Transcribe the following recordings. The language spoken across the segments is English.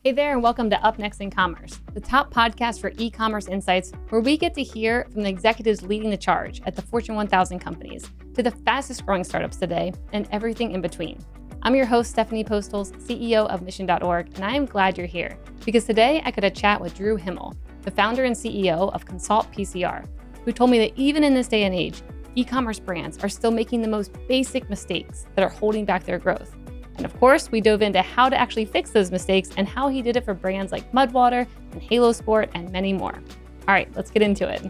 Hey there, and welcome to Up Next in Commerce, the top podcast for e-commerce insights, where we get to hear from the executives leading the charge at the Fortune 1000 companies to the fastest growing startups today and everything in between. I'm your host, Stephanie Postles, CEO of Mission.org, and I am glad you're here because today I got a chat with Drew Himel, the founder and CEO of Consult PCR, who told me that even in this day and age, e-commerce brands are still making the most basic mistakes that are holding back their growth. And of course, we dove into how to actually fix those mistakes and how he did it for brands like Mudwater and Halo Sport and many more. All right, let's get into it.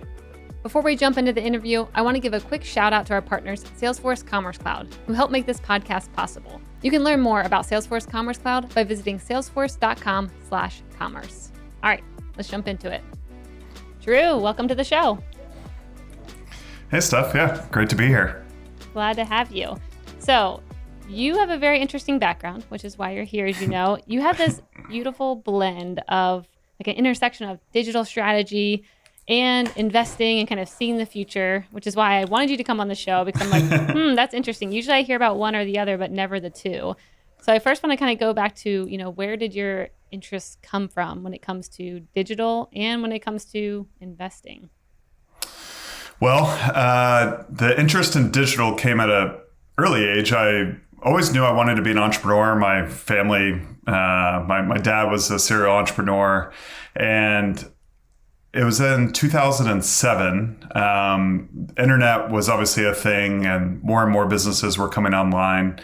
Before we jump into the interview, I want to give a quick shout out to our partners, Salesforce Commerce Cloud, who help make this podcast possible. You can learn more about Salesforce Commerce Cloud by visiting salesforce.com/commerce. All right, let's jump into it. Drew, welcome to the show. Hey, Steph. Yeah, great to be here. Glad to have you. So, you have a very interesting background, which is why you're here, as you know. You have this beautiful blend of like an intersection of digital strategy and investing and kind of seeing the future, which is why I wanted you to come on the show because I'm like, that's interesting. Usually I hear about one or the other, but never the two. So I first want to kind of go back to, where did your interests come from when it comes to digital and when it comes to investing? Well, the interest in digital came at an early age. I always knew I wanted to be an entrepreneur. My family, my dad was a serial entrepreneur, and it was in 2007. Internet was obviously a thing, and more businesses were coming online.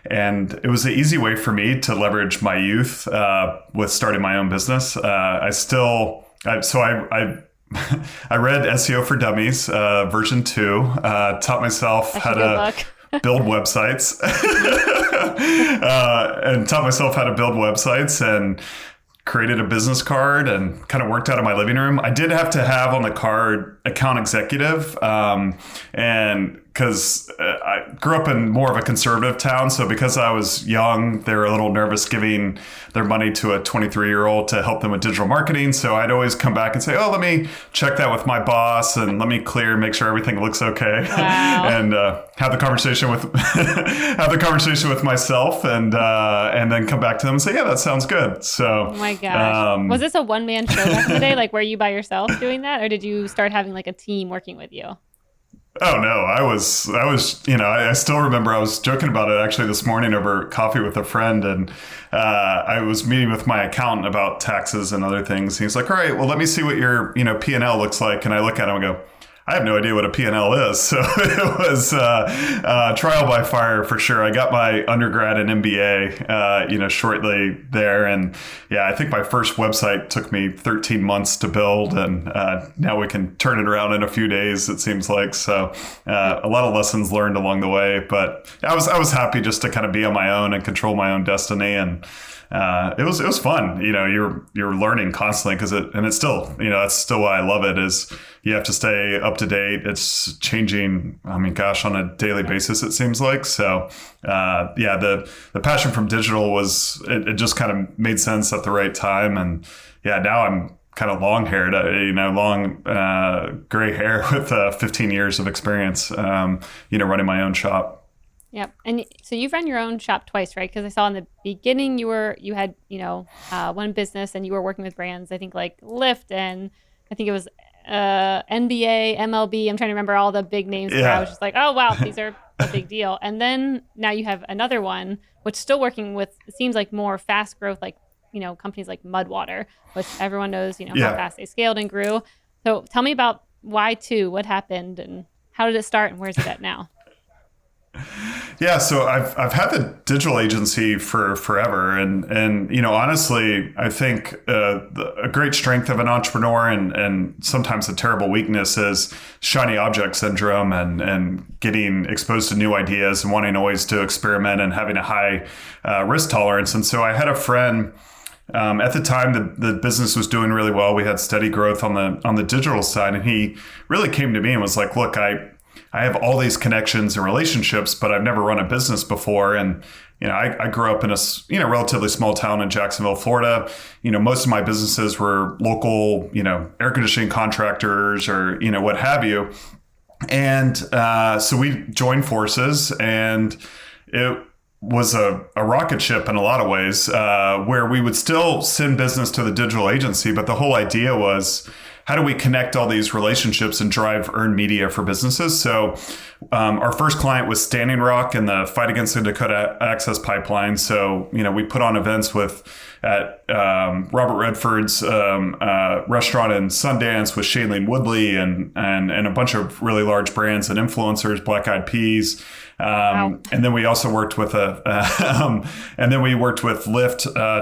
And it was an easy way for me to leverage my youth with starting my own business. I read SEO for Dummies, version 2, taught myself how to build websites and created a business card and kind of worked out of my living room. I did have to have on the card account executive, and because I grew up in more of a conservative town. So because I was young, they were a little nervous giving their money to a 23-year-old to help them with digital marketing. So I'd always come back and say, let me check that with my boss and let me make sure everything looks okay. Wow. And have the conversation with myself and then come back to them and say, yeah, that sounds good. So, oh my gosh. Was this a one-man show back in the day? Like, were you by yourself doing that? Or did you start having like a team working with you? Oh no, I was, I still remember I was joking about it actually this morning over coffee with a friend, and I was meeting with my accountant about taxes and other things. He's like, all right, well, let me see what your, P&L looks like. And I look at him and go, I have no idea what a P&L is. So it was trial by fire for sure. I got my undergrad and MBA, shortly there. And yeah, I think my first website took me 13 months to build. And now we can turn it around in a few days, it seems like. So a lot of lessons learned along the way. But I was happy just to kind of be on my own and control my own destiny. And it was fun. You're learning constantly it's still, that's still why I love it is you have to stay up to date. It's changing. I mean, gosh, on a daily basis, it seems like. So, the passion from digital it just kind of made sense at the right time. And yeah, now I'm kind of long haired, long gray hair with 15 years of experience, running my own shop. Yep. And so you've run your own shop twice, right? Because I saw in the beginning you had, one business and you were working with brands, I think like Lyft and I think it was NBA, MLB. I'm trying to remember all the big names. Yeah. Where I was just like, oh, wow, these are a big deal. And then now you have another one, which is still working with, it seems like more fast growth, like, companies like Mudwater, which everyone knows, how fast they scaled and grew. So tell me about why two, what happened and how did it start and where's it at now? Yeah, so I've had the digital agency for forever, and honestly, I think a great strength of an entrepreneur and sometimes a terrible weakness is shiny object syndrome and getting exposed to new ideas and wanting always to experiment and having a high risk tolerance. And so I had a friend. At the time, the business was doing really well. We had steady growth on the digital side, and he really came to me and was like, "Look, I have all these connections and relationships, but I've never run a business before. And, I grew up in a, relatively small town in Jacksonville, Florida. Most of my businesses were local, air conditioning contractors or, what have you. And so we joined forces, and was a rocket ship in a lot of ways, where we would still send business to the digital agency, but the whole idea was, how do we connect all these relationships and drive earned media for businesses? So our first client was Standing Rock in the fight against the Dakota Access Pipeline. So, we put on events at Robert Redford's restaurant in Sundance with Shailene Woodley and a bunch of really large brands and influencers, Black Eyed Peas. Wow. And then we also worked with Lyft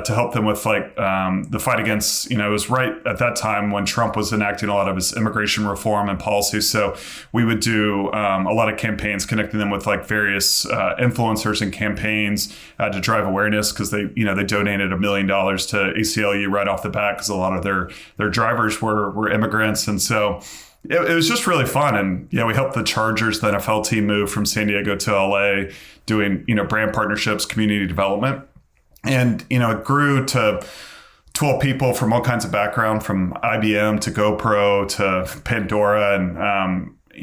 to help them with the fight against, it was right at that time when Trump was enacting a lot of his immigration reform and policies. So we would do a lot of campaigns connecting them with various influencers and campaigns to drive awareness, because they donated $1 million to ACLU right off the bat because a lot of their drivers were immigrants. And so it was just really fun. And we helped the Chargers, the NFL team, move from San Diego to LA, doing, brand partnerships, community development. And, it grew to 12 people from all kinds of background, from IBM to GoPro to Pandora. And,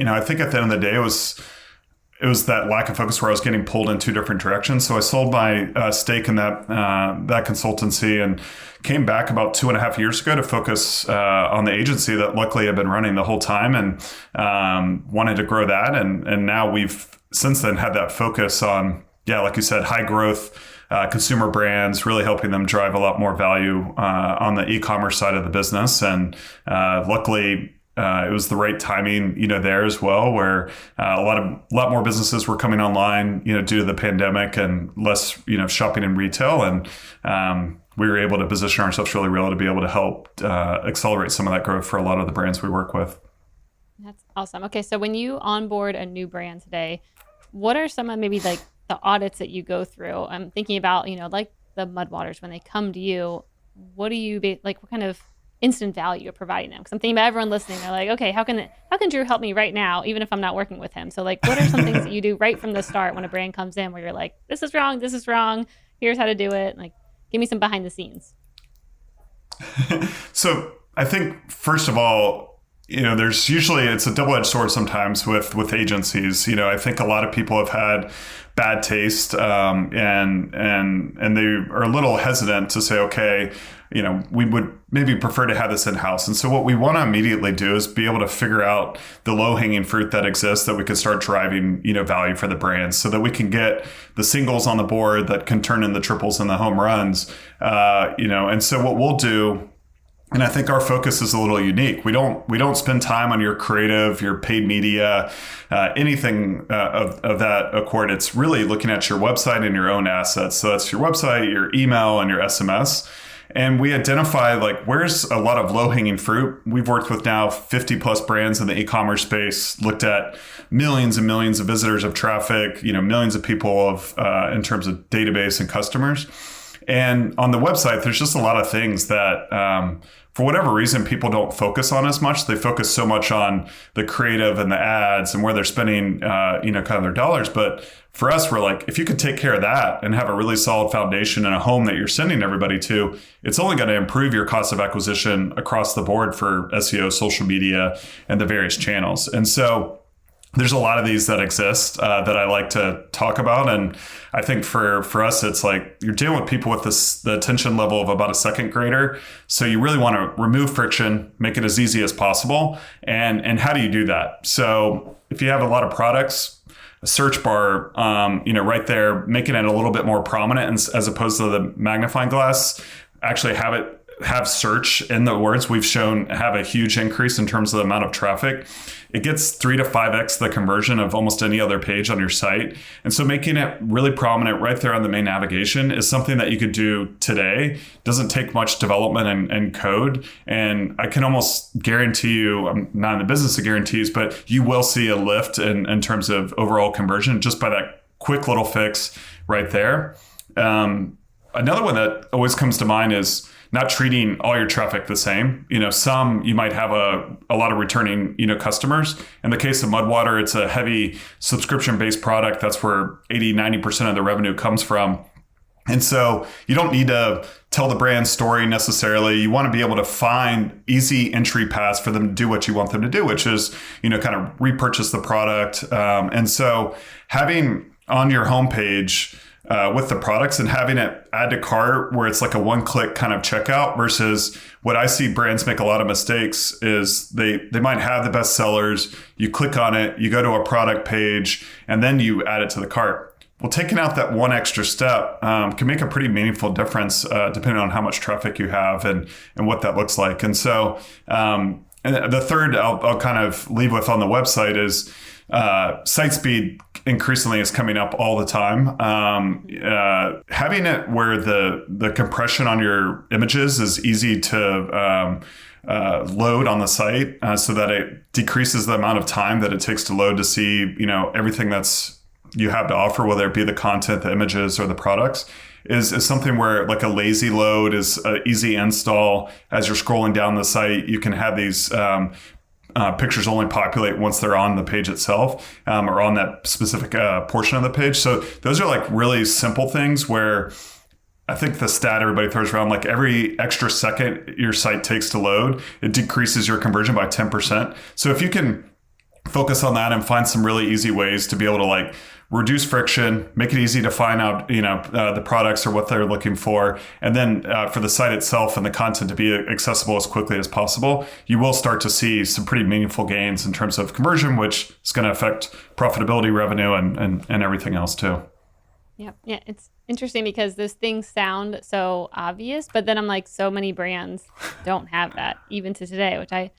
I think at the end of the day, it was that lack of focus where I was getting pulled in two different directions. So I sold my stake in that consultancy and came back about 2.5 years ago to focus on the agency that luckily I've been running the whole time, and wanted to grow that. And now we've since then had that focus on, like you said, high growth consumer brands, really helping them drive a lot more value on the e-commerce side of the business. And luckily, it was the right timing, there as well, where a lot more businesses were coming online, due to the pandemic and less, shopping in retail. And we were able to position ourselves really well to be able to help accelerate some of that growth for a lot of the brands we work with. That's awesome. Okay, so when you onboard a new brand today, what are some of maybe the audits that you go through? I'm thinking about, like the Mudwaters, when they come to you, what do you what kind of instant value you're providing them? Because I'm thinking about everyone listening. They're like, okay, how can Drew help me right now, even if I'm not working with him? So what are some things that you do right from the start when a brand comes in where you're like, this is wrong, here's how to do it? Give me some behind the scenes. So I think, first of all, there's usually, it's a double-edged sword sometimes with agencies. I think a lot of people have had bad taste, and they are a little hesitant to say, okay, we would maybe prefer to have this in-house. And so what we want to immediately do is be able to figure out the low-hanging fruit that exists that we could start driving, value for the brands, so that we can get the singles on the board that can turn into triples and the home runs. And so what we'll do, and I think our focus is a little unique. We don't spend time on your creative, your paid media, anything of that accord. It's really looking at your website and your own assets. So that's your website, your email, and your SMS. And we identify where's a lot of low-hanging fruit. We've worked with now 50 plus brands in the e-commerce space, looked at millions and millions of visitors of traffic, millions of people in terms of database and customers. And on the website, there's just a lot of things that, for whatever reason, people don't focus on as much. They focus so much on the creative and the ads and where they're spending, kind of their dollars. But for us, we're like, if you could take care of that and have a really solid foundation and a home that you're sending everybody to, it's only going to improve your cost of acquisition across the board for SEO, social media, and the various channels. And so there's a lot of these that exist that I like to talk about. And I think for us, it's you're dealing with people with the attention level of about a second grader. So you really want to remove friction, make it as easy as possible. And how do you do that? So if you have a lot of products, a search bar, right there, making it a little bit more prominent as opposed to the magnifying glass, actually have search in the words we've shown have a huge increase in terms of the amount of traffic. It gets 3 to 5x the conversion of almost any other page on your site. And so making it really prominent right there on the main navigation is something that you could do today. Doesn't take much development and code. And I can almost guarantee you, I'm not in the business of guarantees, but you will see a lift in terms of overall conversion just by that quick little fix right there. Another one that always comes to mind is not treating all your traffic the same. Some you might have a lot of returning, customers. In the case of Mudwater, it's a heavy subscription-based product. That's where 80-90% of the revenue comes from. And so you don't need to tell the brand story necessarily. You want to be able to find easy entry paths for them to do what you want them to do, which is, kind of repurchase the product. And so having on your homepage with the products and having it add to cart where it's like a one-click kind of checkout versus what I see brands make a lot of mistakes is they might have the best sellers, you click on it, you go to a product page, and then you add it to the cart. Well, taking out that one extra step can make a pretty meaningful difference depending on how much traffic you have and what that looks like. And so and the third I'll kind of leave with on the website is site speed increasingly is coming up all the time. Having it where the compression on your images is easy to load on the site so that it decreases the amount of time that it takes to load to see, everything that's you have to offer, whether it be the content, the images, or the products, is something where like a lazy load is an easy install. As you're scrolling down the site, you can have these pictures only populate once they're on the page itself or on that specific portion of the page. So those are like really simple things where I think the stat everybody throws around, like every extra second your site takes to load, it decreases your conversion by 10%. So if you can focus on that and find some really easy ways to be able to like reduce friction, make it easy to find out, the products or what they're looking for. And then for the site itself and the content to be accessible as quickly as possible, you will start to see some pretty meaningful gains in terms of conversion, which is going to affect profitability, revenue, and everything else too. Yeah. It's interesting because those things sound so obvious, but then I'm like, so many brands don't have that even to today, which I'm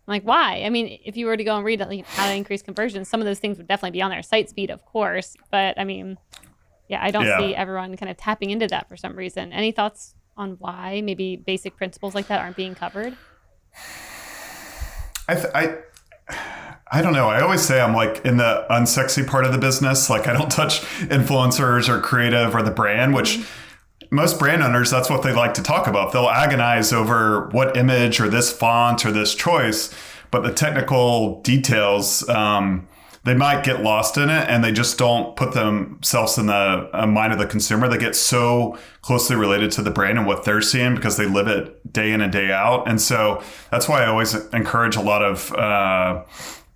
like, why? I mean, if you were to go and read how to increase conversion, some of those things would definitely be on there. Site speed, of course. But I mean, I don't see everyone kind of tapping into that for some reason. Any thoughts on why maybe basic principles like that aren't being covered? I don't know. I always say I'm like in the unsexy part of the business. Like I don't touch influencers or creative or the brand, which most brand owners, that's what they like to talk about. They'll agonize over what image or this font or this choice, but the technical details, they might get lost in it and they just don't put themselves in the mind of the consumer. They get so closely related to the brand and what they're seeing because they live it day in and day out. And so that's why I always encourage a lot of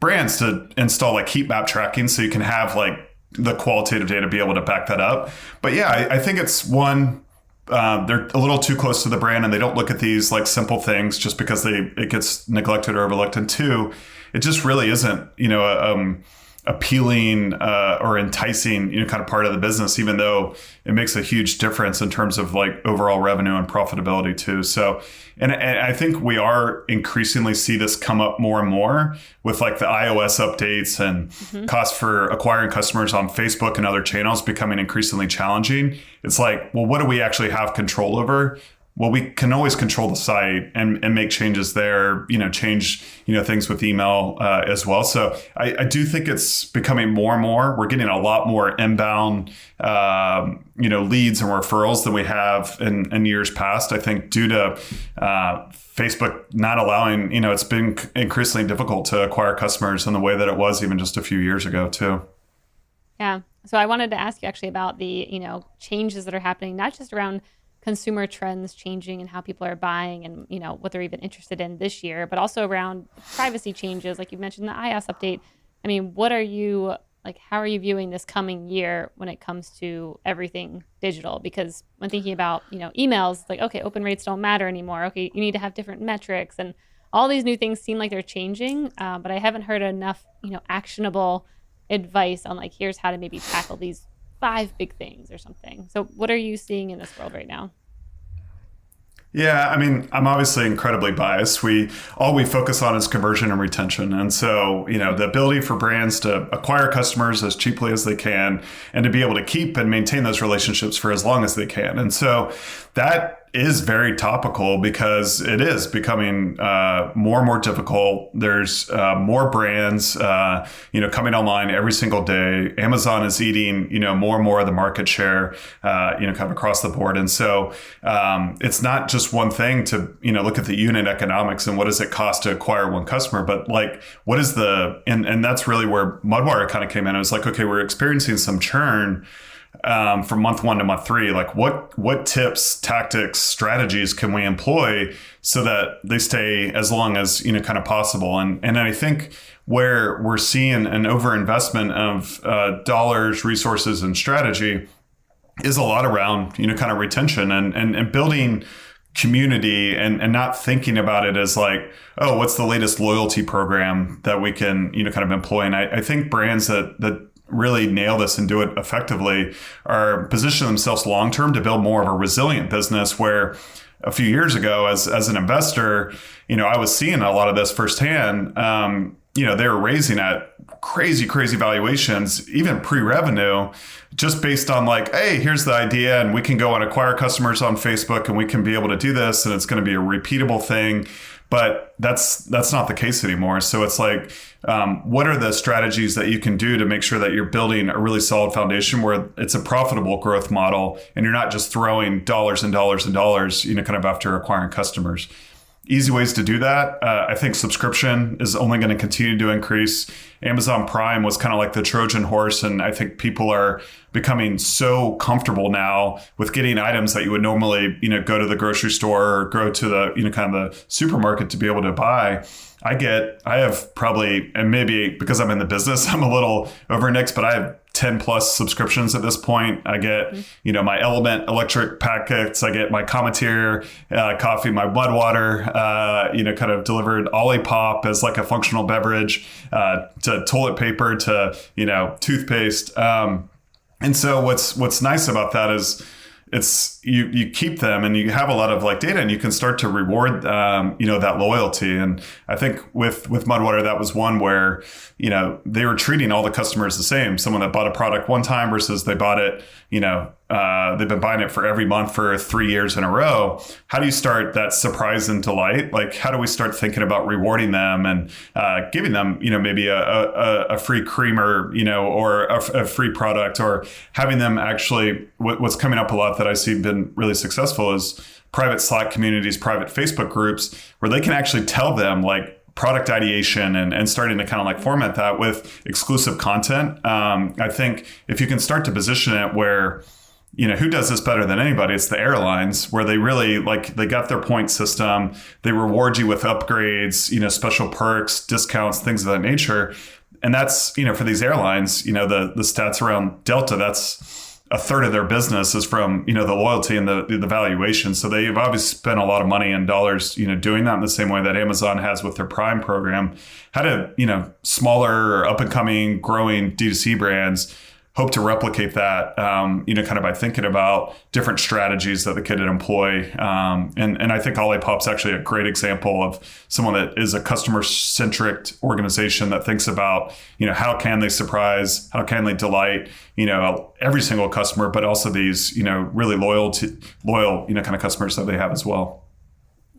brands to install like heat map tracking so you can have like the qualitative data be able to back that up. But I think it's one, they're a little too close to the brand and they don't look at these like simple things just because it gets neglected or overlooked. And two, it just really isn't, appealing or enticing, kind of part of the business, even though it makes a huge difference in terms of like overall revenue and profitability too. So, and I think we are increasingly see this come up more and more with like the iOS updates and cost for acquiring customers on Facebook and other channels becoming increasingly challenging. It's like, well, what do we actually have control over? Well, we can always control the site and make changes there, change, things with email as well. So I do think it's becoming more and more. We're getting a lot more inbound, leads and referrals than we have in years past. I think due to Facebook not allowing, it's been increasingly difficult to acquire customers in the way that it was even just a few years ago, too. Yeah. So I wanted to ask you actually about the, changes that are happening, not just around consumer trends changing and how people are buying and, what they're even interested in this year, but also around privacy changes, like you mentioned the iOS update. I mean, how are you viewing this coming year when it comes to everything digital? Because when thinking about, emails, like, okay, open rates don't matter anymore. Okay, you need to have different metrics and all these new things seem like they're changing, but I haven't heard enough, actionable advice on like, here's how to maybe tackle these 5 big things or something. So what are you seeing in this world right now? Yeah, I mean, I'm obviously incredibly biased. All we focus on is conversion and retention. And so, the ability for brands to acquire customers as cheaply as they can and to be able to keep and maintain those relationships for as long as they can. And so that is very topical because it is becoming more and more difficult. There's more brands, coming online every single day. Amazon is eating, more and more of the market share, kind of across the board. And so it's not just one thing to, look at the unit economics and what does it cost to acquire one customer, but like, what is and that's really where Mudwire kind of came in. It was like, okay, we're experiencing some churn from month 1 to month 3, like what tips, tactics, strategies can we employ so that they stay as long as, kind of possible. And I think where we're seeing an overinvestment of dollars, resources, and strategy is a lot around, kind of retention and building community and not thinking about it as like, oh, what's the latest loyalty program that we can, kind of employ. And I think brands that really nail this and do it effectively are position themselves long-term to build more of a resilient business where a few years ago as an investor, I was seeing a lot of this firsthand. They were raising at crazy valuations, even pre-revenue, just based on like, hey, here's the idea and we can go and acquire customers on Facebook and we can be able to do this and it's going to be a repeatable thing. But that's not the case anymore. So it's like, what are the strategies that you can do to make sure that you're building a really solid foundation where it's a profitable growth model and you're not just throwing dollars and dollars and dollars, kind of after acquiring customers. Easy ways to do that. I think subscription is only going to continue to increase. Amazon Prime was kind of like the Trojan horse. And I think people are becoming so comfortable now with getting items that you would normally, go to the grocery store or go to the, kind of the supermarket to be able to buy. I have probably, and maybe because I'm in the business, I'm a little over-indexed, but I have 10 plus subscriptions at this point. I get, my Element electric packets. I get my Cometeer coffee, my Mud Water, kind of delivered Olipop as like a functional beverage, to toilet paper, to, toothpaste. And so what's nice about that is it's you keep them and you have a lot of like data and you can start to reward that loyalty. And I think with Mudwater, that was one where they were treating all the customers the same. Someone that bought a product one time versus they bought it, they've been buying it for every month for 3 years in a row. How do you start that surprise and delight? Like, how do we start thinking about rewarding them and giving them, maybe a free creamer, or a free product, or having them actually, what's coming up a lot that I see been really successful is private Slack communities, private Facebook groups, where they can actually tell them like product ideation and starting to kind of like format that with exclusive content. I think if you can start to position it where, who does this better than anybody? It's the airlines, where they really they got their point system. They reward you with upgrades, special perks, discounts, things of that nature. And that's, for these airlines, the stats around Delta, that's a third of their business is from, the loyalty and the valuation. So they've obviously spent a lot of money and dollars, doing that in the same way that Amazon has with their Prime program. How do, smaller, up and coming, growing D2C brands hope to replicate that, kind of by thinking about different strategies that they could employ. And I think Olipop's actually a great example of someone that is a customer-centric organization that thinks about, how can they surprise, how can they delight, every single customer, but also these, really loyal, kind of customers that they have as well.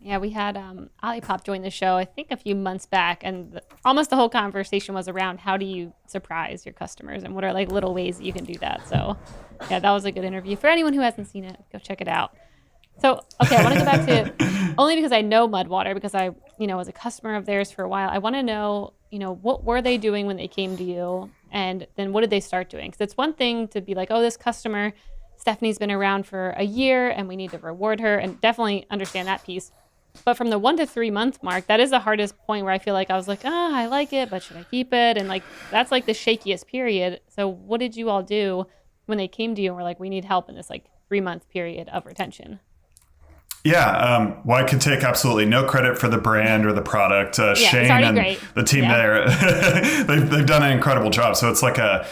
Yeah, we had Olipop join the show, I think a few months back, and almost the whole conversation was around how do you surprise your customers and what are like little ways that you can do that. So yeah, that was a good interview. For anyone who hasn't seen it, go check it out. So, okay, I want to go back to, only because I know Mudwater, because I, was a customer of theirs for a while. I want to know, what were they doing when they came to you? And then what did they start doing? Because it's one thing to be like, oh, this customer, Stephanie's been around for a year and we need to reward her, and definitely understand that piece. But from the 1 to 3 month mark, that is the hardest point where I feel like I was like, I like it, but should I keep it? And like, that's like the shakiest period. So what did you all do when they came to you and were like, we need help in this like 3 month period of retention? Yeah, well, I can take absolutely no credit for the brand or the product. Shane and great. The team there, they've done an incredible job. So it's like a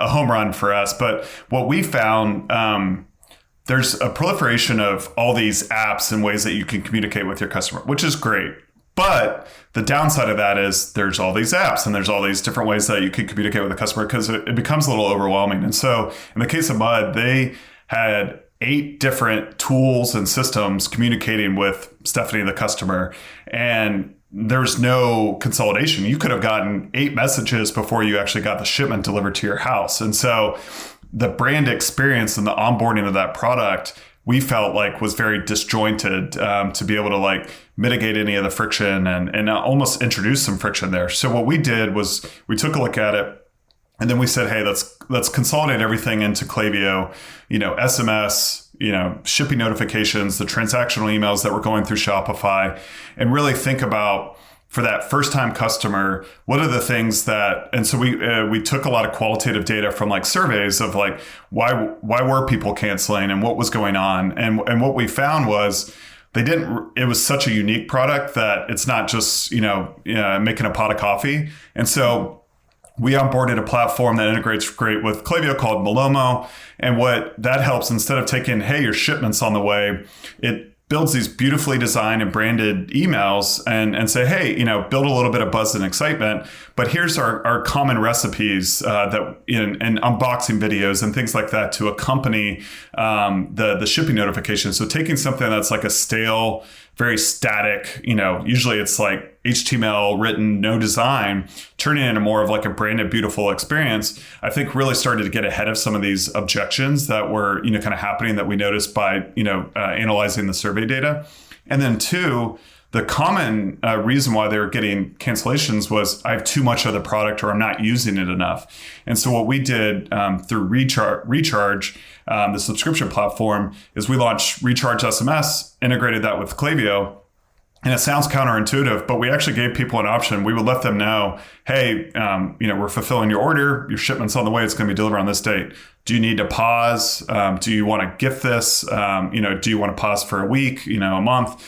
home run for us. But what we found, there's a proliferation of all these apps and ways that you can communicate with your customer, which is great. But the downside of that is there's all these apps and there's all these different ways that you can communicate with the customer because it becomes a little overwhelming. And so in the case of Mud, they had 8 different tools and systems communicating with Stephanie, the customer. And there's no consolidation. You could have gotten 8 messages before you actually got the shipment delivered to your house. And so the brand experience and the onboarding of that product, we felt like was very disjointed to be able to like mitigate any of the friction and almost introduce some friction there. So what we did was we took a look at it and then we said, hey, let's consolidate everything into Klaviyo, SMS, shipping notifications, the transactional emails that were going through Shopify, and really think about for that first time customer, what are the things that, and so we took a lot of qualitative data from like surveys of like, why were people canceling and what was going on? And what we found was it was such a unique product that it's not just, making a pot of coffee. And so we onboarded a platform that integrates great with Klaviyo called Malomo. And what that helps, instead of taking, hey, your shipment's on the way, it builds these beautifully designed and branded emails and say, hey, build a little bit of buzz and excitement, but here's our common recipes that in unboxing videos and things like that to accompany the shipping notification. So taking something that's like a stale, very static, usually it's like HTML written, no design, turning it into more of like a branded, beautiful experience, I think really started to get ahead of some of these objections that were, kind of happening that we noticed by, analyzing the survey data. And then two, the common reason why they were getting cancellations was I have too much of the product or I'm not using it enough. And so what we did through Recharge, the subscription platform, is we launched Recharge SMS, integrated that with Klaviyo. And it sounds counterintuitive, but we actually gave people an option. We would let them know, hey, we're fulfilling your order. Your shipment's on the way. It's going to be delivered on this date. Do you need to pause? Do you want to gift this? Do you want to pause for a week, a month?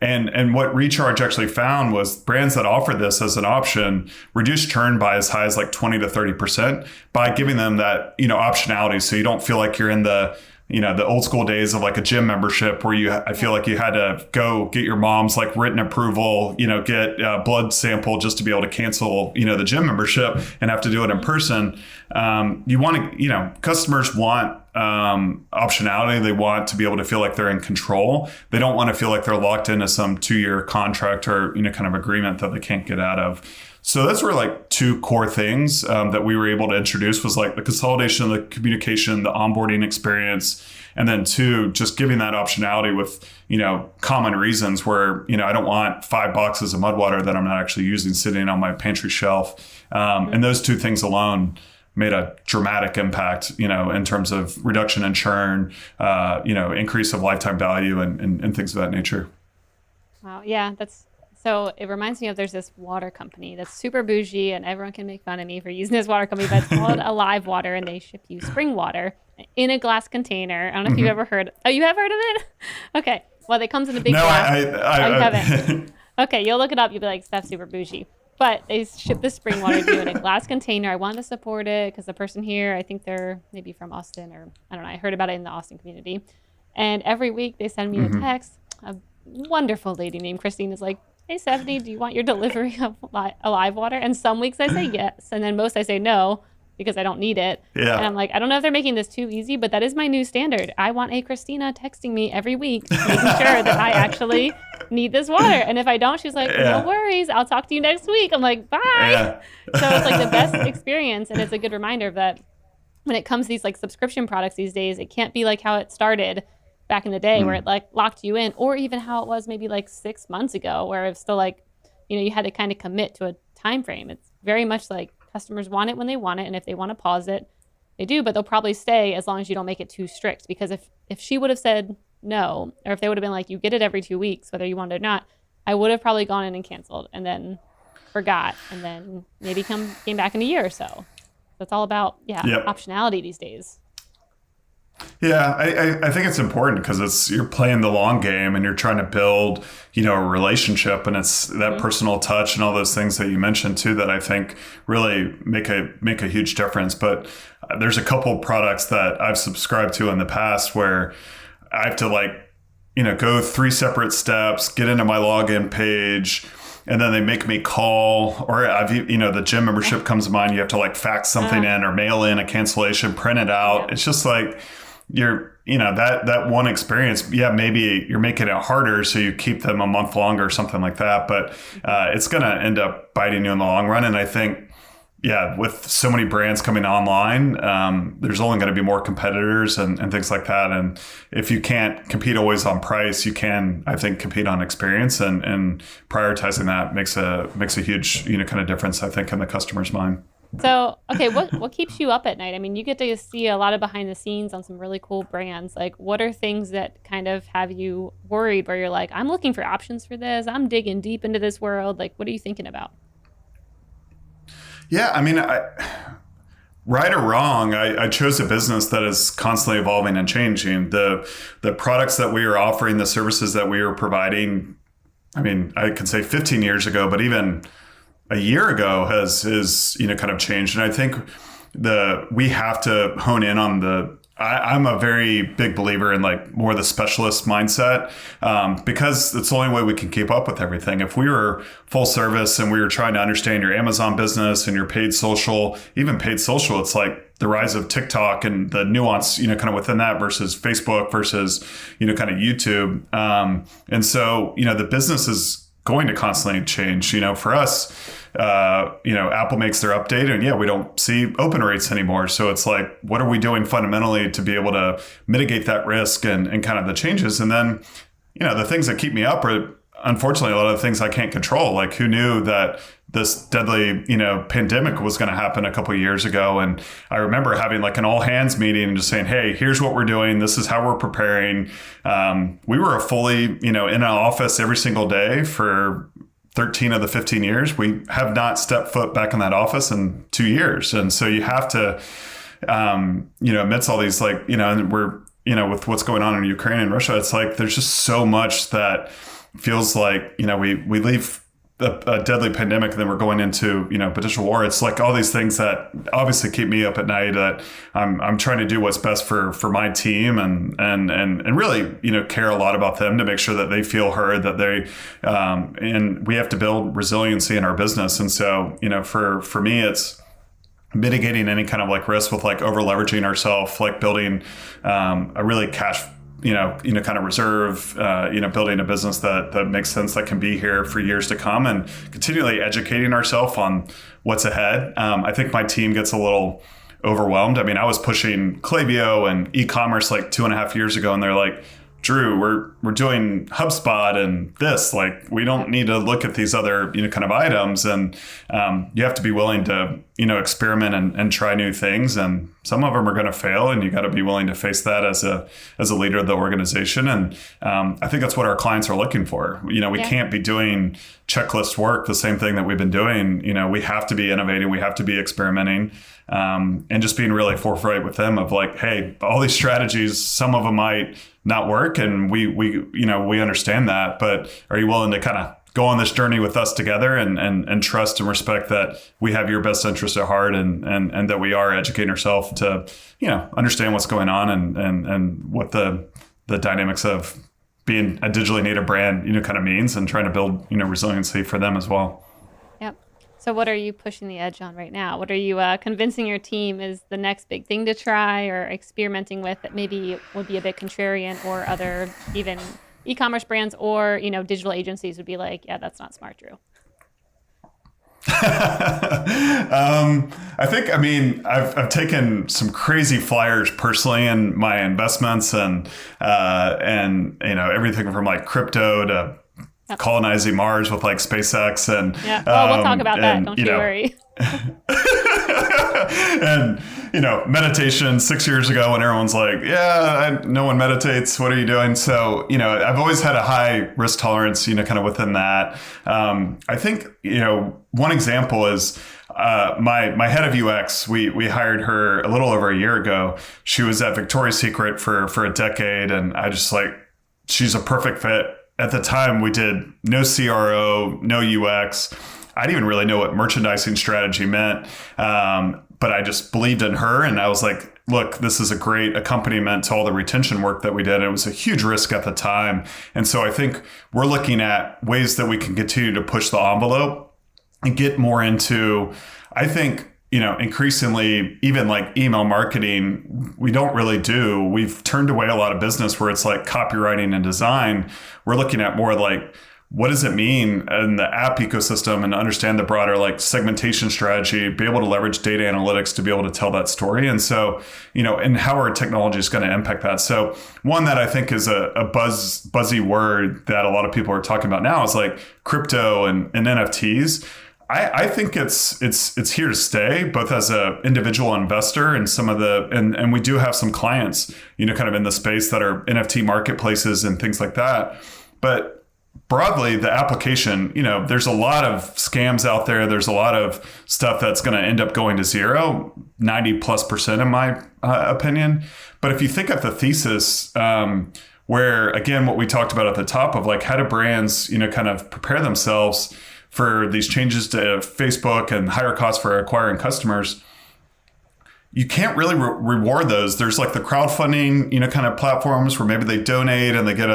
And what Recharge actually found was brands that offered this as an option reduced churn by as high as like 20 to 30% by giving them that, optionality. So you don't feel like you're in the old school days of like a gym membership where I feel like you had to go get your mom's like written approval, get a blood sample just to be able to cancel, the gym membership and have to do it in person. You want to, customers want optionality. They want to be able to feel like they're in control. They don't want to feel like they're locked into some 2-year contract or, kind of agreement that they can't get out of. So those were like two core things that we were able to introduce, was like the consolidation of the communication, the onboarding experience, and then two, just giving that optionality with, common reasons where, I don't want 5 boxes of mud water that I'm not actually using sitting on my pantry shelf. And those two things alone made a dramatic impact, in terms of reduction in churn, increase of lifetime value and things of that nature. Wow. Yeah, so it reminds me of, there's this water company that's super bougie and everyone can make fun of me for using this water company, but it's called Alive Water, and they ship you spring water in a glass container. I don't know if you've ever heard. Oh, you have heard of it? Okay. Well, it comes in a big glass. I you haven't. Okay. You'll look it up. You'll be like, Steph's super bougie. But they ship the spring water to you in a glass container. I wanted to support it because the person here, I think they're maybe from Austin, or I don't know. I heard about it in the Austin community. And every week they send me a text. A wonderful lady named Christine is like, hey, Stephanie, do you want your delivery of Alive Water? And some weeks I say yes. And then most I say no because I don't need it. Yeah. And I'm like, I don't know if they're making this too easy, but that is my new standard. I want a Christina texting me every week, making sure that I actually need this water. And if I don't, she's like, no worries. I'll talk to you next week. I'm like, bye. Yeah. So it's like the best experience. And it's a good reminder of that when it comes to these like subscription products these days, it can't be like how it started back in the day where it like locked you in, or even how it was maybe like 6 months ago where it's still like, you had to kind of commit to a time frame. It's very much like customers want it when they want it. And if they want to pause it, they do, but they'll probably stay as long as you don't make it too strict. Because if she would have said no, or if they would have been like, you get it every 2 weeks, whether you want it or not, I would have probably gone in and canceled and then forgot. And then maybe came back in a year or so. So it's all about, optionality these days. Yeah, I think it's important because you're playing the long game and you're trying to build, a relationship, and it's that personal touch and all those things that you mentioned too that I think really make a huge difference. But there's a couple products that I've subscribed to in the past where I have to go 3 separate steps, get into my login page, and then they make me call, or the gym membership comes to mind. You have to fax something in or mail in a cancellation, print it out. Yeah. It's just like that one experience. Yeah, maybe you're making it harder, so you keep them a month longer or something like that. But it's going to end up biting you in the long run. And I think, with so many brands coming online, there's only going to be more competitors and things like that. And if you can't compete always on price, you can, I think, compete on experience, and prioritizing that makes a huge, kind of difference, I think, in the customer's mind. So, okay, what keeps you up at night? I mean, you get to see a lot of behind the scenes on some really cool brands. Like, what are things that kind of have you worried where you're like, I'm looking for options for this. I'm digging deep into this world. Like, what are you thinking about? Yeah, I mean, right or wrong, I chose a business that is constantly evolving and changing. The products that we are offering, the services that we are providing, I mean, I could say 15 years ago, but even a year ago is kind of changed. And I think we have to hone in on I'm a very big believer in like more the specialist mindset, because it's the only way we can keep up with everything. If we were full service and we were trying to understand your Amazon business and your paid social, even paid social, it's like the rise of TikTok and the nuance, kind of within that versus Facebook versus, kind of YouTube. And so, the business is going to constantly change. For us, Apple makes their update and we don't see open rates anymore. So it's like, what are we doing fundamentally to be able to mitigate that risk and kind of the changes? And then, the things that keep me up are unfortunately a lot of the things I can't control. Like, who knew that this deadly, pandemic was going to happen a couple of years ago? And I remember having like an all hands meeting and just saying, hey, here's what we're doing. This is how we're preparing. We were a fully, in an office every single day for 13 of the 15 years. We have not stepped foot back in that office in 2 years. And so you have to, amidst all these, like, and we're, with what's going on in Ukraine and Russia, it's like, there's just so much that feels like, we leave a deadly pandemic and then we're going into, potential war. It's like all these things that obviously keep me up at night, that I'm trying to do what's best for my team and really, care a lot about them to make sure that they feel heard, that they, and we have to build resiliency in our business. And so, for me, it's mitigating any kind of like risk with like over leveraging ourselves, like building a really cash kind of reserve, building a business that makes sense, that can be here for years to come, and continually educating ourselves on what's ahead. I think my team gets a little overwhelmed. I mean, I was pushing Klaviyo and e-commerce like 2.5 years ago, and they're like, Drew, we're doing HubSpot and this, like, we don't need to look at these other, kind of items. And you have to be willing to, experiment and try new things. And some of them are going to fail, and you got to be willing to face that as a leader of the organization. And I think that's what our clients are looking for. We can't be doing checklist work, the same thing that we've been doing. We have to be innovating. We have to be experimenting. And just being really forthright with them of like, hey, all these strategies, some of them might not work, and we understand that, but are you willing to kind of go on this journey with us together and trust and respect that we have your best interest at heart, and that we are educating ourselves to, understand what's going on and what the dynamics of being a digitally native brand, kind of means, and trying to build, resiliency for them as well. Yep. So what are you pushing the edge on right now? What are you convincing your team is the next big thing to try or experimenting with that maybe would be a bit contrarian, or other even e-commerce brands or, digital agencies would be like, yeah, that's not smart, Drew? I've taken some crazy flyers personally in my investments, and everything from like crypto to colonizing Mars with like SpaceX and we'll talk about that. Don't you worry. And meditation 6 years ago when everyone's like, no one meditates. What are you doing? So I've always had a high risk tolerance, kind of within that. I think one example is my head of UX. We hired her a little over a year ago. She was at Victoria's Secret for a decade, and I just like, she's a perfect fit. At the time, we did no CRO, no UX. I didn't even really know what merchandising strategy meant, but I just believed in her. And I was like, look, this is a great accompaniment to all the retention work that we did. It was a huge risk at the time. And so I think we're looking at ways that we can continue to push the envelope and get more into, I think, increasingly, even like email marketing, we don't really do. We've turned away a lot of business where it's like copywriting and design. We're looking at more like, what does it mean in the app ecosystem, and understand the broader like segmentation strategy, be able to leverage data analytics to be able to tell that story. And so, and how our technology is going to impact that. So one that I think is a buzzy word that a lot of people are talking about now is like crypto and NFTs. I think it's here to stay, both as an individual investor and and we do have some clients, kind of in the space that are NFT marketplaces and things like that. But broadly, the application, there's a lot of scams out there. There's a lot of stuff that's going to end up going to zero, 90+% in my opinion. But if you think of the thesis, where again, what we talked about at the top of like, how do brands, kind of prepare themselves for these changes to Facebook and higher costs for acquiring customers, you can't really reward those. There's like the crowdfunding, kind of platforms where maybe they donate and they get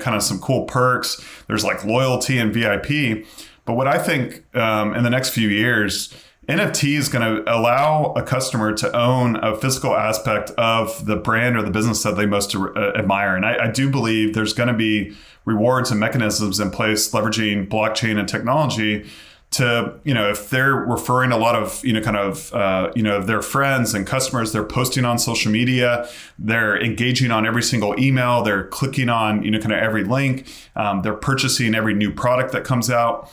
kind of some cool perks. There's like loyalty and VIP. But what I think in the next few years, NFT is going to allow a customer to own a physical aspect of the brand or the business that they most admire. And I do believe there's going to be rewards and mechanisms in place leveraging blockchain and technology to, if they're referring a lot of, their friends and customers, they're posting on social media, they're engaging on every single email, they're clicking on, kind of every link, they're purchasing every new product that comes out.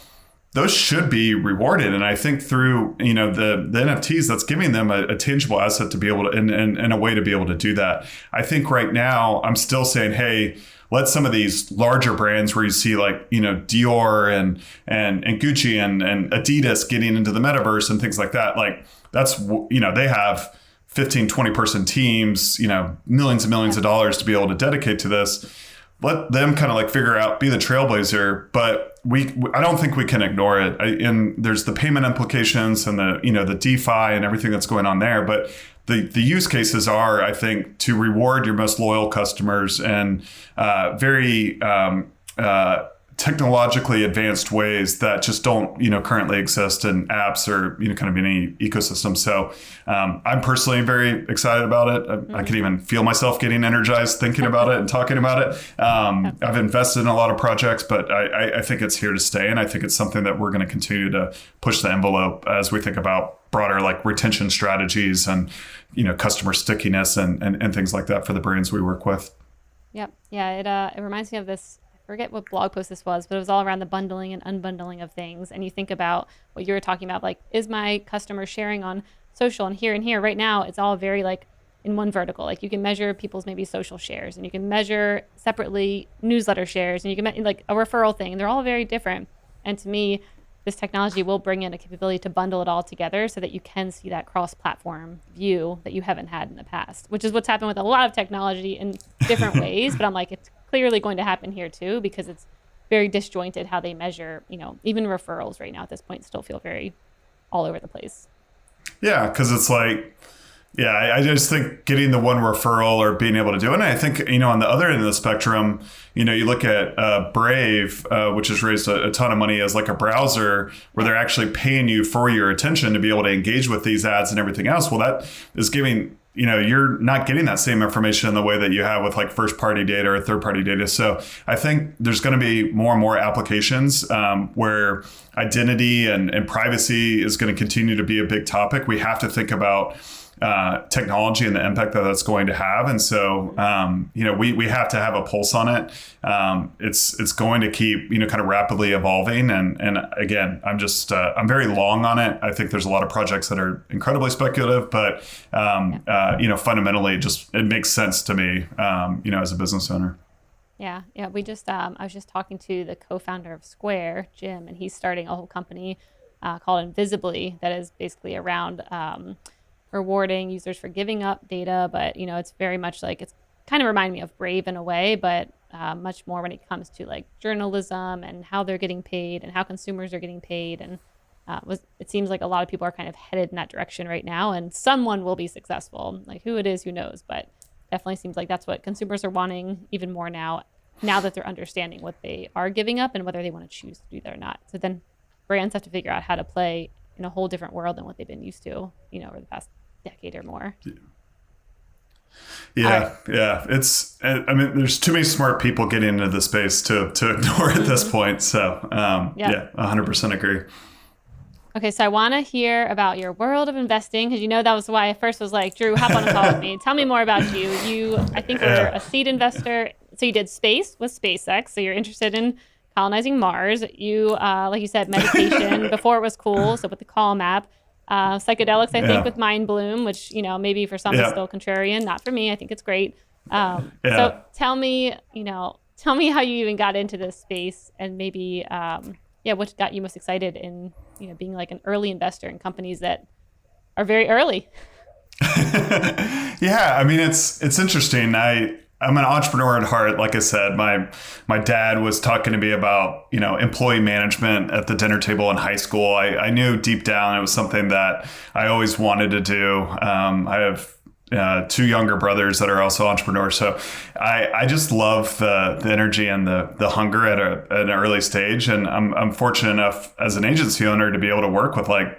Those should be rewarded. And I think through, the NFTs, that's giving them a tangible asset to be able to, and a way to be able to do that. I think right now I'm still saying, hey, let some of these larger brands where you see like, Dior and Gucci and Adidas getting into the metaverse and things like that. Like that's, they have 15, 20 person teams, millions and millions of dollars to be able to dedicate to this. Let them kind of like figure out, be the trailblazer, but I don't think we can ignore it. And there's the payment implications and the DeFi and everything that's going on there. But the use cases are, I think, to reward your most loyal customers and very technologically advanced ways that just don't, currently exist in apps or, kind of any ecosystem. So I'm personally very excited about it. I can even feel myself getting energized thinking about it and talking about it. I've invested in a lot of projects, but I think it's here to stay. And I think it's something that we're going to continue to push the envelope as we think about broader like retention strategies and, customer stickiness and things like that for the brands we work with. Yep. Yeah. It reminds me of this. Forget what blog post this was, but it was all around the bundling and unbundling of things. And you think about what you were talking about, like, is my customer sharing on social and here right now, it's all very like in one vertical. Like you can measure people's maybe social shares and you can measure separately newsletter shares and you can like a referral thing. They're all very different. And to me, this technology will bring in a capability to bundle it all together so that you can see that cross-platform view that you haven't had in the past, which is what's happened with a lot of technology in different ways. But I'm like, it's clearly going to happen here too, because it's very disjointed how they measure, even referrals right now at this point still feel very all over the place. Yeah, because it's like, I just think getting the one referral or being able to do it. And I think, on the other end of the spectrum, you look at Brave, which has raised a ton of money as like a browser where they're actually paying you for your attention to be able to engage with these ads and everything else. Well, that is giving, you're not getting that same information in the way that you have with like first party data or third party data. So I think there's going to be more and more applications where identity and privacy is going to continue to be a big topic. We have to think about technology and the impact that that's going to have. And so, we have to have a pulse on it. It's going to keep, kind of rapidly evolving. And again, I'm very long on it. I think there's a lot of projects that are incredibly speculative, but, fundamentally it makes sense to me, as a business owner. Yeah. We just, I was just talking to the co-founder of Square, Jim, and he's starting a whole company called Invisibly that is basically around, rewarding users for giving up data, but it's very much like it's kind of remind me of Brave in a way, but much more when it comes to like journalism and how they're getting paid and how consumers are getting paid. And it seems like a lot of people are kind of headed in that direction right now, and someone will be successful. Like who it is, who knows? But definitely seems like that's what consumers are wanting even more now that they're understanding what they are giving up and whether they want to choose to do that or not. So then brands have to figure out how to play in a whole different world than what they've been used to, over the past decade or more. Yeah. It's, there's too many smart people getting into the space to ignore at this point. So, 100% agree. Okay. So I want to hear about your world of investing, because that was why I first was like, Drew, hop on a call with me. Tell me more about you. I think were a seed investor. So you did space with SpaceX. So you're interested in colonizing Mars. You, like you said, meditation before it was cool. So with the Calm app, psychedelics, I think with Mind Bloom, which, maybe for some is still contrarian. Not for me. I think it's great. So tell me how you even got into this space, and maybe, what got you most excited in, being like an early investor in companies that are very early. Yeah, I mean, it's interesting. I'm an entrepreneur at heart. Like I said, my dad was talking to me about, employee management at the dinner table in high school. I knew deep down it was something that I always wanted to do. I have two younger brothers that are also entrepreneurs. So I just love the energy and the hunger at an early stage. And I'm fortunate enough as an agency owner to be able to work with a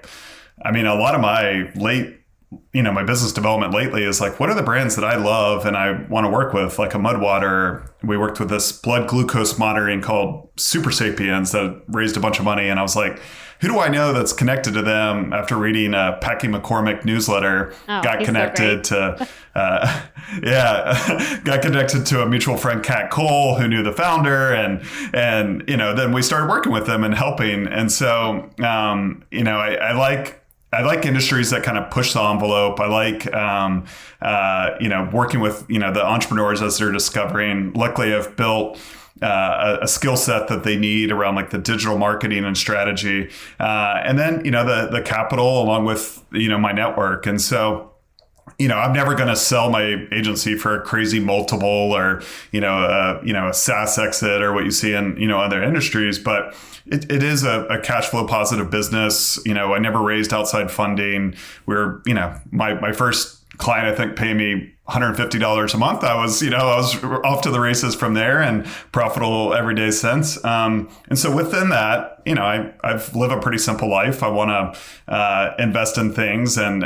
lot of my my business development lately is like, what are the brands that I love and I want to work with? Like a Mudwater, we worked with this blood glucose monitoring called Super Sapiens that raised a bunch of money. And I was like, who do I know that's connected to them after reading a Packy McCormick newsletter? Got connected to a mutual friend, Kat Cole, who knew the founder, and then we started working with them and helping. And so I like industries that kind of push the envelope. I like, working with, the entrepreneurs as they're discovering. Luckily, I've built a skill set that they need around like the digital marketing and strategy. And then, the capital along with, my network. And so, I'm never going to sell my agency for a crazy multiple or, a SaaS exit or what you see in, other industries. But it is a cash flow positive business. I never raised outside funding. We're, my first client, I think, paid me $150 a month. I was off to the races from there and profitable every day since. And so within that, I've lived a pretty simple life. I want to invest in things, and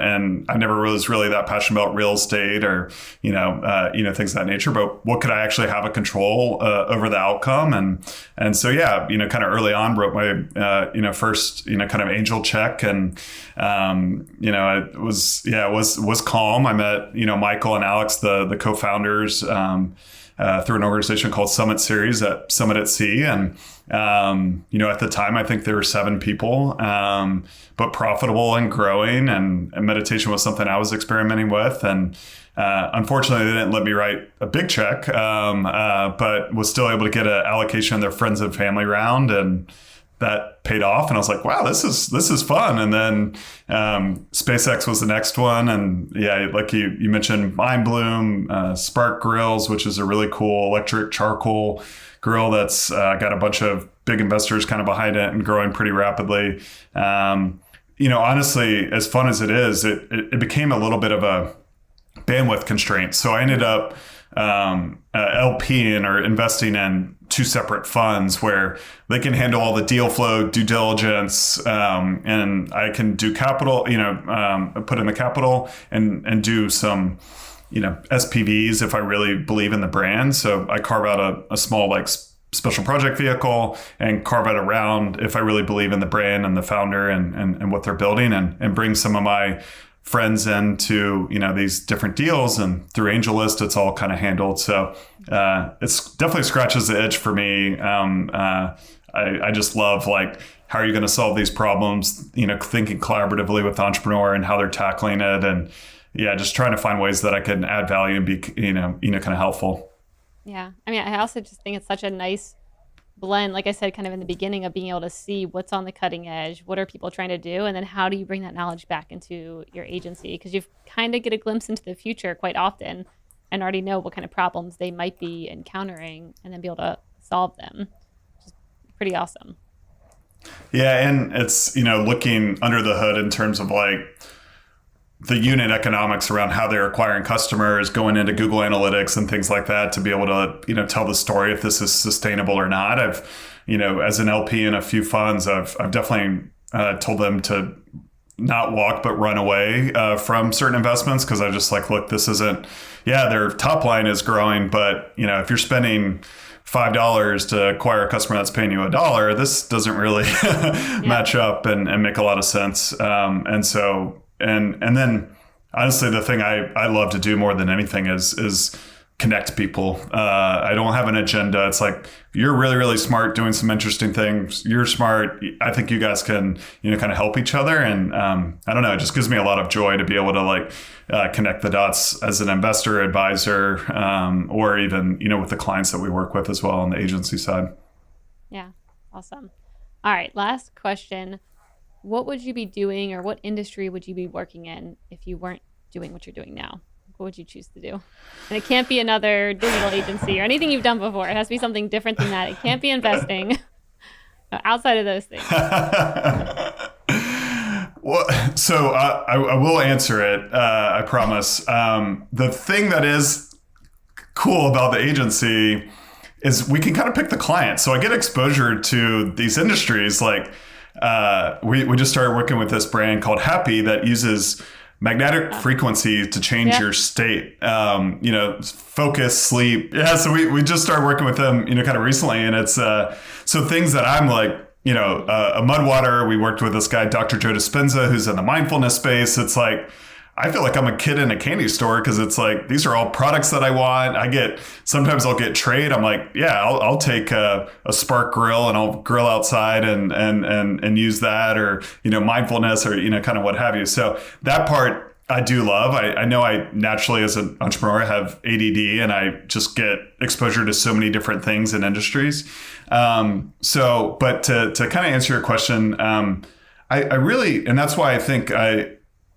I never was really that passionate about real estate or things of that nature. But what could I actually have a control over the outcome? And so kind of early on, wrote my first kind of angel check, and it was Calm. I met Michael and Alex, the co-founders, through an organization called Summit Series at Summit at Sea. And, at the time, I think there were 7 people, but profitable and growing. And meditation was something I was experimenting with. And unfortunately, they didn't let me write a big check, but was still able to get an allocation in their friends and family round. And that paid off, and I was like, wow, this is fun. And then SpaceX was the next one, and like you mentioned, Mind Bloom, Spark Grills, which is a really cool electric charcoal grill that's got a bunch of big investors kind of behind it and growing pretty rapidly. Honestly, as fun as it is, it became a little bit of a bandwidth constraint. So I ended up LPing or investing in 2 separate funds where they can handle all the deal flow, due diligence, and I can do capital, put in the capital and do some, SPVs if I really believe in the brand. So I carve out a small special project vehicle and carve out a round if I really believe in the brand and the founder and what they're building, and bring some of my friends into these different deals, and through AngelList it's all kind of handled. So it's definitely scratches the itch for me. I just love how are you going to solve these problems, thinking collaboratively with the entrepreneur and how they're tackling it, and just trying to find ways that I can add value and be kind of helpful. I mean, I also just think it's such a nice blend, like I said, kind of in the beginning, of being able to see what's on the cutting edge, what are people trying to do, and then how do you bring that knowledge back into your agency? Because you kind of get a glimpse into the future quite often and already know what kind of problems they might be encountering, and then be able to solve them, which is pretty awesome. Yeah, and it's, looking under the hood in terms of the unit economics around how they're acquiring customers, going into Google Analytics and things like that to be able to, tell the story if this is sustainable or not. I've, as an LP in a few funds, I've definitely told them to not walk but run away from certain investments, because I just look, this isn't, their top line is growing, but, if you're spending $5 to acquire a customer that's paying you $1, this doesn't really match up and make a lot of sense. And so, and then honestly, the thing I love to do more than anything is connect people. I don't have an agenda. It's like, you're really, really smart doing some interesting things. You're smart. I think you guys can, kind of help each other. And I don't know, it just gives me a lot of joy to be able to connect the dots as an investor, advisor, or even, with the clients that we work with as well on the agency side. Yeah. Awesome. All right. Last question. What would you be doing, or what industry would you be working in if you weren't doing what you're doing now? What would you choose to do? And it can't be another digital agency or anything you've done before. It has to be something different than that. It can't be investing. Outside of those things. Well, so I will answer it. I promise. The thing that is cool about the agency is we can kind of pick the client. So I get exposure to these industries. Like we just started working with this brand called Happy that uses magnetic frequency to change your state, focus, sleep. Yeah. So we just started working with them, kind of recently. And it's, so things that I'm like, a Mudwater, we worked with this guy, Dr. Joe Dispenza, who's in the mindfulness space. It's like, I feel like I'm a kid in a candy store because it's like, these are all products that I want. Sometimes I'll get trade. I'm like, yeah, I'll take a Spark grill and I'll grill outside and use that, or, mindfulness, or, kind of what have you. So that part I do love. I know I naturally, as an entrepreneur, have ADD, and I just get exposure to so many different things and industries. But to kind of answer your question, I really, and that's why I think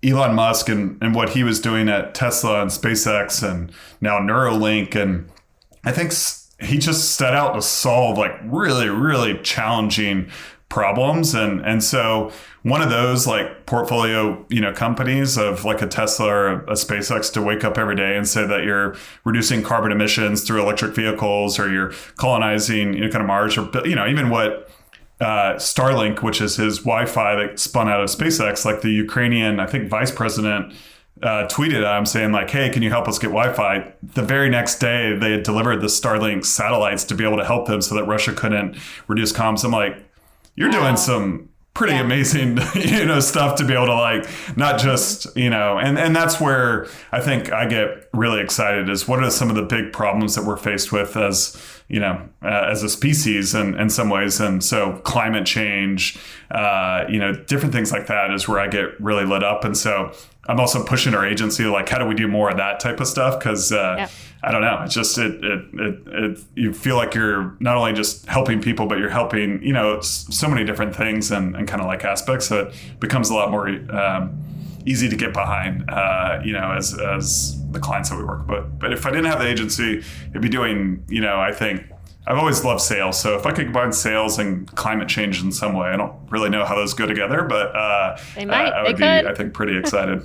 Elon Musk and what he was doing at Tesla and SpaceX and now Neuralink. And I think he just set out to solve like really, really challenging problems. And so one of those like portfolio, companies of like a Tesla or a SpaceX to wake up every day and say that you're reducing carbon emissions through electric vehicles, or you're colonizing, kind of Mars, or, even what Starlink, which is his Wi-Fi that spun out of SpaceX, like the Ukrainian, I think, vice president tweeted at him saying like, hey, can you help us get Wi-Fi? The very next day, they had delivered the Starlink satellites to be able to help them so that Russia couldn't reduce comms. I'm like, you're doing some pretty amazing, stuff to be able to like, not just, and that's where I think I get really excited is what are some of the big problems that we're faced with as a species in some ways. And so climate change, different things like that is where I get really lit up. And so I'm also pushing our agency, like, how do we do more of that type of stuff? Because I don't know, it's just, you feel like you're not only just helping people, but you're helping, so many different things and kind of like aspects. So it becomes a lot more easy to get behind, as the clients that we work with. But if I didn't have the agency, it'd be doing, I think I've always loved sales. So if I could combine sales and climate change in some way, I don't really know how those go together, but they might. I would be, I think, pretty excited.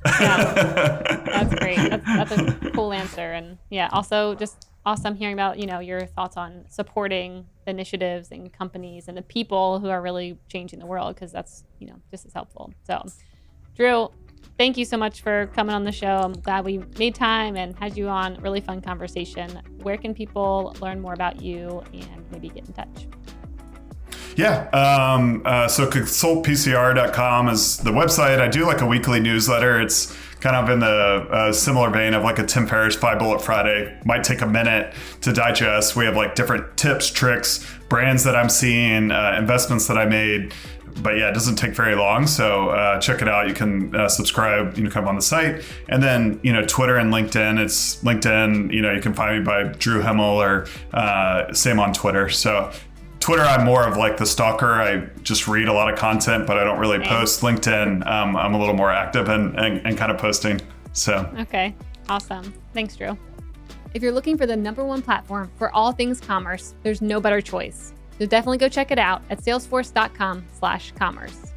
Yeah, that's great. That's a cool answer. And also just awesome hearing about, your thoughts on supporting initiatives and companies and the people who are really changing the world, because that's, just as helpful. So Drew, thank you so much for coming on the show. I'm glad we made time and had you on. Really fun conversation. Where can people learn more about you and maybe get in touch? Yeah. So consultpcr.com is the website. I do like a weekly newsletter. It's kind of in the similar vein of like a Tim Ferriss 5-Bullet Friday. Might take a minute to digest. We have like different tips, tricks, brands that I'm seeing, investments that I made. But yeah, it doesn't take very long. So check it out. You can subscribe, kind of on the site. And then, Twitter and LinkedIn. It's LinkedIn, you can find me by Drew Himel, or same on Twitter. So Twitter, I'm more of like the stalker. I just read a lot of content, but I don't really post. LinkedIn, I'm a little more active and kind of posting. So okay, awesome. Thanks, Drew. If you're looking for the #1 platform for all things commerce, there's no better choice. So definitely go check it out at salesforce.com/commerce.